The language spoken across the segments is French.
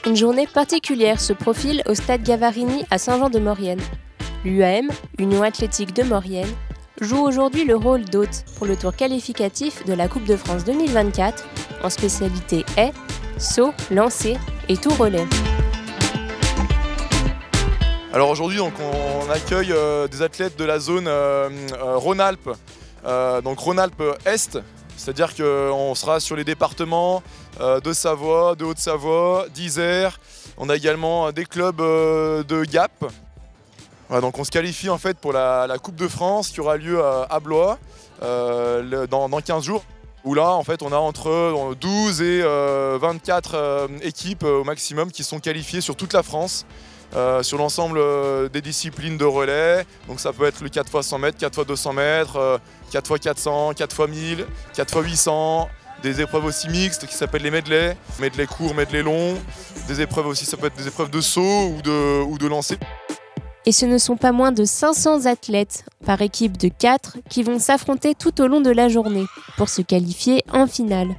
Une journée particulière se profile au stade Gavarini à Saint-Jean-de-Maurienne. L'UAM, Union Athlétique de Maurienne, joue aujourd'hui le rôle d'hôte pour le tour qualificatif de la Coupe de France 2024 en spécialité haies, saut, lancer et tout relais. Alors aujourd'hui on accueille des athlètes de la zone Rhône-Alpes, donc Rhône-Alpes Est, c'est-à-dire qu'on sera sur les départements de Savoie, de Haute-Savoie, d'Isère. On a également des clubs de Gap. Voilà, donc on se qualifie en fait pour la Coupe de France qui aura lieu à Blois dans 15 jours. Où là en fait on a entre 12 et 24 équipes au maximum qui sont qualifiées sur toute la France. Sur l'ensemble des disciplines de relais, donc ça peut être le 4x100 mètres, 4x200 mètres, 4x400, 4x1000, 4x800, des épreuves aussi mixtes qui s'appellent les medley courts, medley longs, des épreuves aussi, ça peut être des épreuves de saut ou de lancer. Et ce ne sont pas moins de 500 athlètes par équipe de 4 qui vont s'affronter tout au long de la journée pour se qualifier en finale.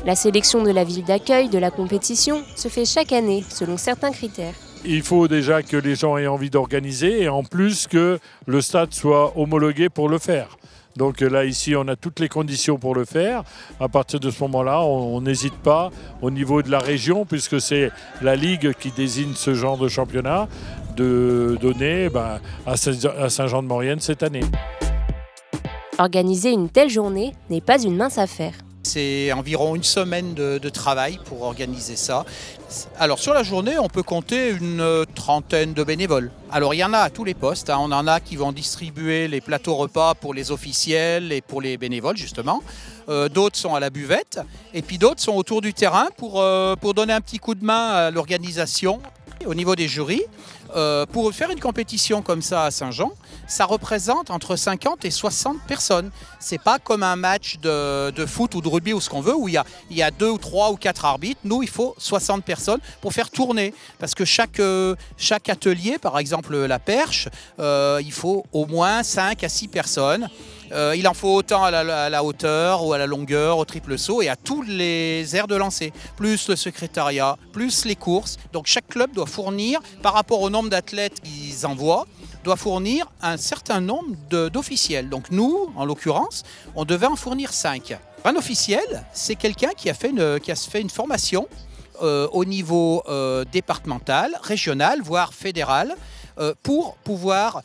La sélection de la ville d'accueil de la compétition se fait chaque année selon certains critères. Il faut déjà que les gens aient envie d'organiser et en plus que le stade soit homologué pour le faire. Donc là, ici, on a toutes les conditions pour le faire. À partir de ce moment-là, on n'hésite pas au niveau de la région, puisque c'est la Ligue qui désigne ce genre de championnat, de donner à Saint-Jean-de-Maurienne cette année. Organiser une telle journée n'est pas une mince affaire. C'est environ une semaine de travail pour organiser ça. Alors sur la journée, on peut compter une trentaine de bénévoles. Alors il y en a à tous les postes, hein. On en a qui vont distribuer les plateaux repas pour les officiels et pour les bénévoles justement. D'autres sont à la buvette et puis d'autres sont autour du terrain pour donner un petit coup de main à l'organisation. Au niveau des jurys, pour faire une compétition comme ça à Saint-Jean, ça représente entre 50 et 60 personnes. C'est pas comme un match de foot ou de rugby ou ce qu'on veut, où il y a 2 ou 3 ou 4 arbitres. Nous, il faut 60 personnes pour faire tourner. Parce que chaque atelier, par exemple la perche, il faut au moins 5 à 6 personnes. Il en faut autant à la hauteur ou à la longueur, au triple saut et à tous les aires de lancer, plus le secrétariat, plus les courses. Donc chaque club doit fournir, par rapport au nombre d'athlètes qu'ils envoient, doit fournir un certain nombre d'officiels. Donc nous, en l'occurrence, on devait en fournir 5. Un officiel, c'est quelqu'un qui a fait une formation au niveau départemental, régional, voire fédéral, pour pouvoir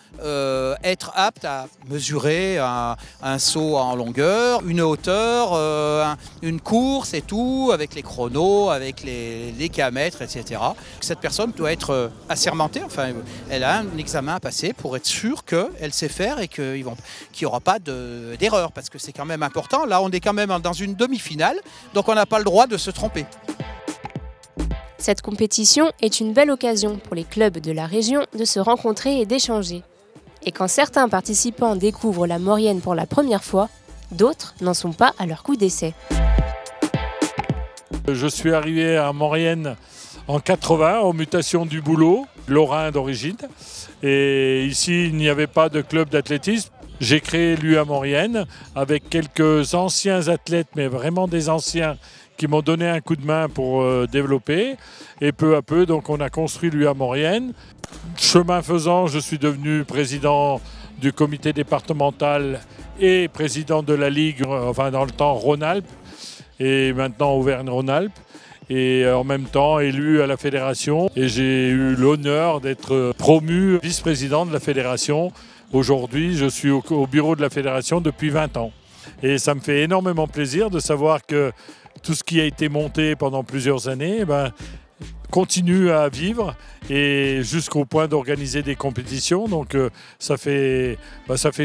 être apte à mesurer un saut en longueur, une hauteur, une course et tout, avec les chronos, avec les diamètres, etc. Cette personne doit être assermentée, enfin, elle a un examen à passer pour être sûre qu'elle sait faire et qu'il n'y aura pas d'erreur, parce que c'est quand même important. Là, on est quand même dans une demi-finale, donc on n'a pas le droit de se tromper. Cette compétition est une belle occasion pour les clubs de la région de se rencontrer et d'échanger. Et quand certains participants découvrent la Maurienne pour la première fois, d'autres n'en sont pas à leur coup d'essai. Je suis arrivé à Maurienne en 80, en mutation du boulot, lorrain d'origine. Et ici, il n'y avait pas de club d'athlétisme. J'ai créé l'UA Maurienne avec quelques anciens athlètes, mais vraiment des anciens, qui m'ont donné un coup de main pour développer. Et peu à peu, donc, on a construit l'UA Maurienne. Chemin faisant, je suis devenu président du comité départemental et président de la Ligue, enfin dans le temps Rhône-Alpes, et maintenant Auvergne-Rhône-Alpes. Et en même temps élu à la fédération. Et j'ai eu l'honneur d'être promu vice-président de la fédération. Aujourd'hui, je suis au bureau de la fédération depuis 20 ans. Et ça me fait énormément plaisir de savoir que tout ce qui a été monté pendant plusieurs années continue à vivre et jusqu'au point d'organiser des compétitions. Donc ça fait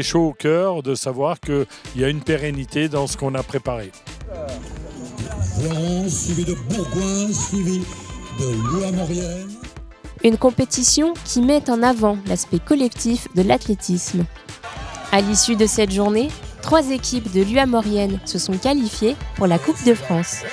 chaud au cœur de savoir qu'il y a une pérennité dans ce qu'on a préparé. Florence, suivi de Bourgoin, suivi de l'UA Maurienne. Une compétition qui met en avant l'aspect collectif de l'athlétisme. À l'issue de cette journée, 3 équipes de l'UA Maurienne se sont qualifiées pour la Coupe de France.